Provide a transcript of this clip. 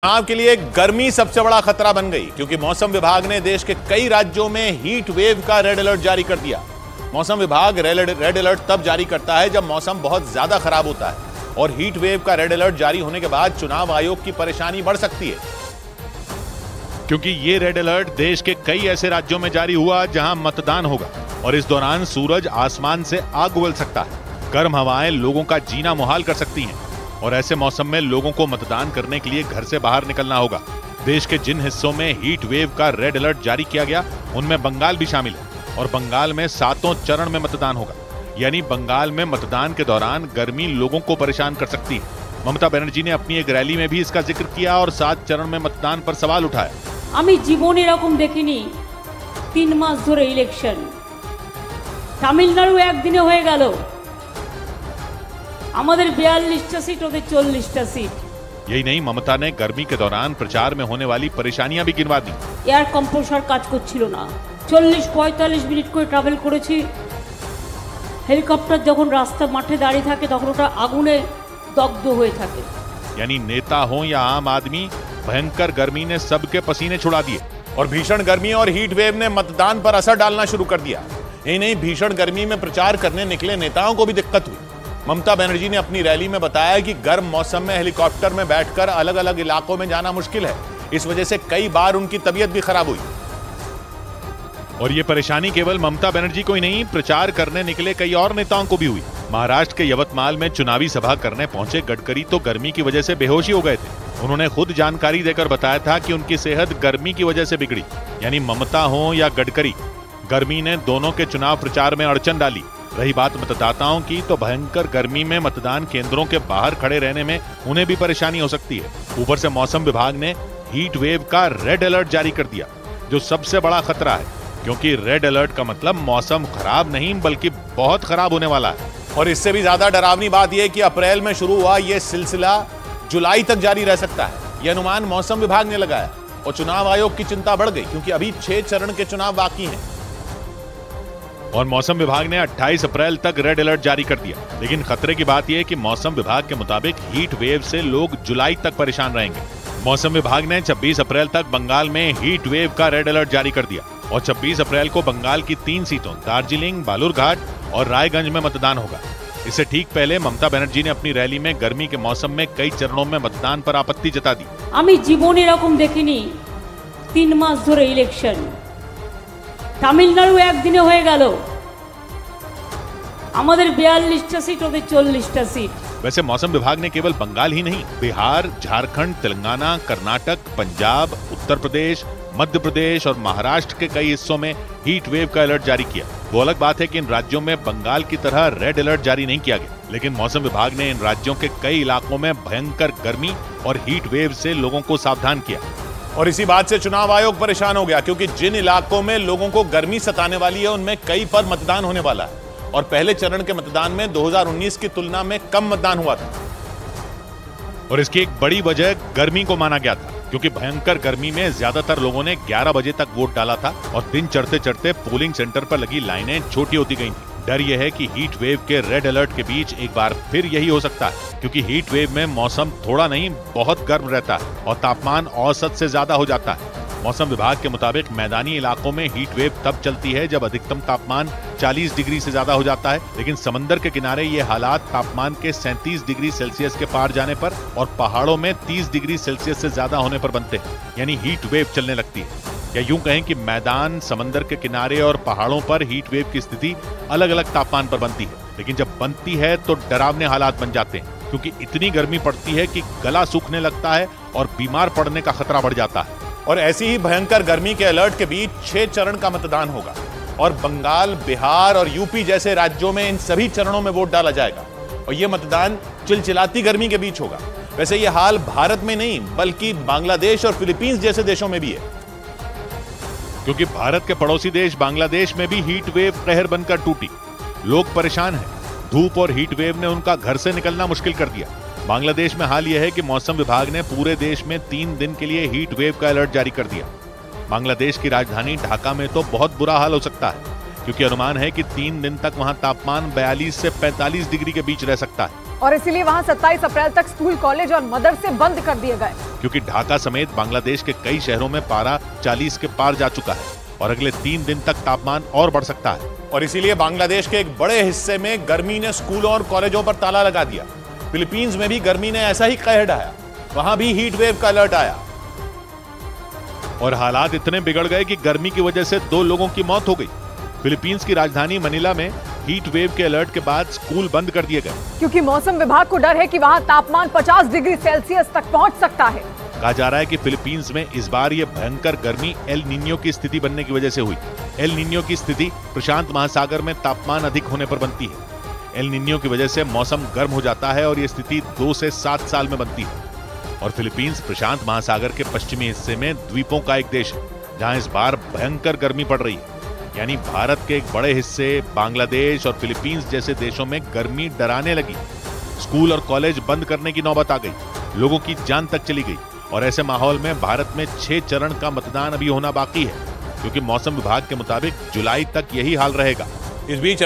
चुनाव के लिए गर्मी सबसे बड़ा खतरा बन गई क्योंकि मौसम विभाग ने देश के कई राज्यों में हीट वेव का रेड अलर्ट जारी कर दिया। मौसम विभाग रेड अलर्ट तब जारी करता है जब मौसम बहुत ज्यादा खराब होता है और हीट वेव का रेड अलर्ट जारी होने के बाद चुनाव आयोग की परेशानी बढ़ सकती है, क्योंकि ये रेड अलर्ट देश के कई ऐसे राज्यों में जारी हुआ जहां मतदान होगा और इस दौरान सूरज आसमान से आग उगल सकता है। गर्म हवाएं लोगों का जीना मुहाल कर सकती हैं और ऐसे मौसम में लोगों को मतदान करने के लिए घर से बाहर निकलना होगा। देश के जिन हिस्सों में हीट वेव का रेड अलर्ट जारी किया गया उनमें बंगाल भी शामिल है और बंगाल में 7 चरण में मतदान होगा। यानी बंगाल में मतदान के दौरान गर्मी लोगों को परेशान कर सकती है। ममता बनर्जी ने अपनी एक रैली में भी इसका जिक्र किया और 7 चरण में मतदान पर सवाल उठाया। আমি জীবনে এরকম দেখিনি 3 মাস ধরে ইলেকশন, তামিলনাড়ু একদিনে হয়ে গেল, আমাদের 42টা সিট ওদের 40টা সিট। यही नहीं, ममता ने गर्मी के दौरान प्रचार में होने वाली परेशानियां भी गिनवा दी। এয়ার কম্প্রেসর কাজ করছিল না, 40-45 মিনিট করে ট্রাভেল করেছি। হেলিকপ্টার যখন রাস্তা মাঠে দাঁড়িয়ে থাকে তখন ওটা আগুনে দগ্ধ হয়ে থাকে। यानी नेता हो या आम आदमी, भयंकर गर्मी ने सबके पसीने छुड़ा दिए और भीषण गर्मी और हीट वेव ने मतदान पर असर डालना शुरू कर दिया। यही नहीं, भीषण गर्मी में प्रचार करने निकले नेताओं को भी दिक्कत हुई। ममता बनर्जी ने अपनी रैली में बताया कि गर्म मौसम में हेलीकॉप्टर में बैठकर अलग अलग इलाकों में जाना मुश्किल है, इस वजह से कई बार उनकी तबीयत भी खराब हुई। और ये परेशानी केवल ममता बनर्जी को ही नहीं, प्रचार करने निकले कई और नेताओं को भी हुई। महाराष्ट्र के यवतमाल में चुनावी सभा करने पहुंचे गडकरी तो गर्मी की वजह से बेहोशी हो गए थे। उन्होंने खुद जानकारी देकर बताया था कि उनकी सेहत गर्मी की वजह से बिगड़ी। यानी ममता हो या गडकरी, गर्मी ने दोनों के चुनाव प्रचार में अड़चन डाली। रही बात मतदाताओं की, तो भयंकर गर्मी में मतदान केंद्रों के बाहर खड़े रहने में उन्हें भी परेशानी हो सकती है। ऊपर से मौसम विभाग ने हीट वेव का रेड अलर्ट जारी कर दिया, जो सबसे बड़ा खतरा है, क्योंकि रेड अलर्ट का मतलब मौसम खराब नहीं बल्कि बहुत खराब होने वाला है। और इससे भी ज्यादा डरावनी बात यह कि अप्रैल में शुरू हुआ यह सिलसिला जुलाई तक जारी रह सकता है। यह अनुमान मौसम विभाग ने लगाया और चुनाव आयोग की चिंता बढ़ गई क्योंकि अभी 6 चरण के चुनाव बाकी हैं और मौसम विभाग ने 28 अप्रैल तक रेड अलर्ट जारी कर दिया। लेकिन खतरे की बात यह है कि मौसम विभाग के मुताबिक हीट वेव से लोग जुलाई तक परेशान रहेंगे। मौसम विभाग ने 26 अप्रैल तक बंगाल में हीट वेव का रेड अलर्ट जारी कर दिया और 26 अप्रैल को बंगाल की 3 सीटों दार्जिलिंग, बालूरघाट और रायगंज में मतदान होगा। इससे ठीक पहले ममता बनर्जी ने अपनी रैली में गर्मी के मौसम में कई चरणों में मतदान पर आपत्ति जता दी। আমি জীবনে এরকম দেখিনি 3 মাস ধরে ইলেকশন, তামিলনাড়ু একদিনে হয়ে গেল, আমাদের 42টা সিট ওদের 40টা সিট। वैसे मौसम विभाग ने केवल बंगाल ही नहीं, बिहार, झारखंड, तेलंगाना, कर्नाटक, पंजाब, उत्तर प्रदेश, मध्य प्रदेश और महाराष्ट्र के कई हिस्सों में हीट वेव का अलर्ट जारी किया। वो अलग बात है कि इन राज्यों में बंगाल की तरह रेड अलर्ट जारी नहीं किया गया, लेकिन मौसम विभाग ने इन राज्यों के कई इलाकों में भयंकर गर्मी और हीट वेव से लोगों को सावधान किया। और इसी बात से चुनाव आयोग परेशान हो गया क्योंकि जिन इलाकों में लोगों को गर्मी सताने वाली है उनमें कई पर मतदान होने वाला है और पहले चरण के मतदान में 2019 की तुलना में कम मतदान हुआ था। और इसकी एक बड़ी वजह गर्मी को माना गया था क्योंकि भयंकर गर्मी में ज्यादातर लोगों ने 11 बजे तक वोट डाला था और दिन चढ़ते चढ़ते पोलिंग सेंटर पर लगी लाइनें छोटी होती गई थी। डर यह है कि हीट वेव के रेड अलर्ट के बीच एक बार फिर यही हो सकता है, क्योंकि हीट वेव में मौसम थोड़ा नहीं बहुत गर्म रहता है और तापमान औसत से ज्यादा हो जाता है। मौसम विभाग के मुताबिक मैदानी इलाकों में हीट वेव तब चलती है जब अधिकतम तापमान 40 डिग्री से ज्यादा हो जाता है, लेकिन समंदर के किनारे ये हालात तापमान के 37 डिग्री सेल्सियस के पार जाने पर और पहाड़ों में 30 डिग्री सेल्सियस से ज्यादा होने पर बनते हैं। यानी हीट वेव चलने लगती है। या यूं कहें कि मैदान, समंदर के किनारे और पहाड़ों पर हीट वेव की स्थिति अलग अलग तापमान पर बनती है, लेकिन जब बनती है तो डरावने हालात बन जाते हैं क्योंकि इतनी गर्मी पड़ती है कि गला सूखने लगता है और बीमार पड़ने का खतरा बढ़ जाता है। और ऐसी ही भयंकर गर्मी के अलर्ट के बीच 6 चरण का मतदान होगा और बंगाल, बिहार और यूपी जैसे राज्यों में इन सभी चरणों में वोट डाला जाएगा और यह मतदान चिलचिलाती गर्मी के बीच होगा। वैसे यह हाल भारत में नहीं बल्कि बांग्लादेश और फिलीपींस जैसे देशों में भी है, क्योंकि भारत के पड़ोसी देश बांग्लादेश में भी हीट वेव कहर बनकर टूटी। लोग परेशान हैं, धूप और हीट वेव ने उनका घर से निकलना मुश्किल कर दिया। बांग्लादेश में हाल यह है कि मौसम विभाग ने पूरे देश में 3 दिन के लिए हीट वेव का अलर्ट जारी कर दिया। बांग्लादेश की राजधानी ढाका में तो बहुत बुरा हाल हो सकता है क्योंकि अनुमान है कि 3 दिन तक वहां तापमान 42 से 45 डिग्री के बीच रह सकता है और इसीलिए वहां 27 अप्रैल तक स्कूल, कॉलेज और मदरसे बंद कर दिए गए। क्योंकि ढाका समेत बांग्लादेश के कई शहरों में पारा 40 के पार जा चुका है और अगले 3 दिन तक तापमान और बढ़ सकता है। और इसीलिए बांग्लादेश के एक बड़े हिस्से में गर्मी ने स्कूलों और कॉलेजों पर ताला लगा दिया। फिलीपींस में भी गर्मी ने ऐसा ही कहर ढाया, वहां भी हीट वेव का अलर्ट आया और हालात इतने बिगड़ गए कि गर्मी की वजह से 2 लोगों की मौत हो गई। फिलीपींस की राजधानी मनीला में हीट वेव के अलर्ट के बाद स्कूल बंद कर दिए गए, क्योंकि मौसम विभाग को डर है कि वहां तापमान 50 डिग्री सेल्सियस तक पहुंच सकता है। कहा जा रहा है कि फिलीपींस में इस बार ये भयंकर गर्मी एल नीनियो की स्थिति बनने की वजह से हुई। एल नीनियो की स्थिति प्रशांत महासागर में तापमान अधिक होने पर बनती है। एल नीनियो की वजह से मौसम गर्म हो जाता है और ये स्थिति 2 से 7 साल में बनती है। और फिलीपींस प्रशांत महासागर के पश्चिमी हिस्से में द्वीपों का एक देश है, जहां इस बार भयंकर गर्मी पड़ रही है। यानी भारत के एक बड़े हिस्से, बांग्लादेश और फिलीपींस जैसे देशों में गर्मी डराने लगी। स्कूल और कॉलेज बंद करने की नौबत आ गई, लोगों की जान तक चली गई। और ऐसे माहौल में भारत में 6 चरण का मतदान अभी होना बाकी है, क्योंकि मौसम विभाग के मुताबिक जुलाई तक यही हाल रहेगा। इस बीच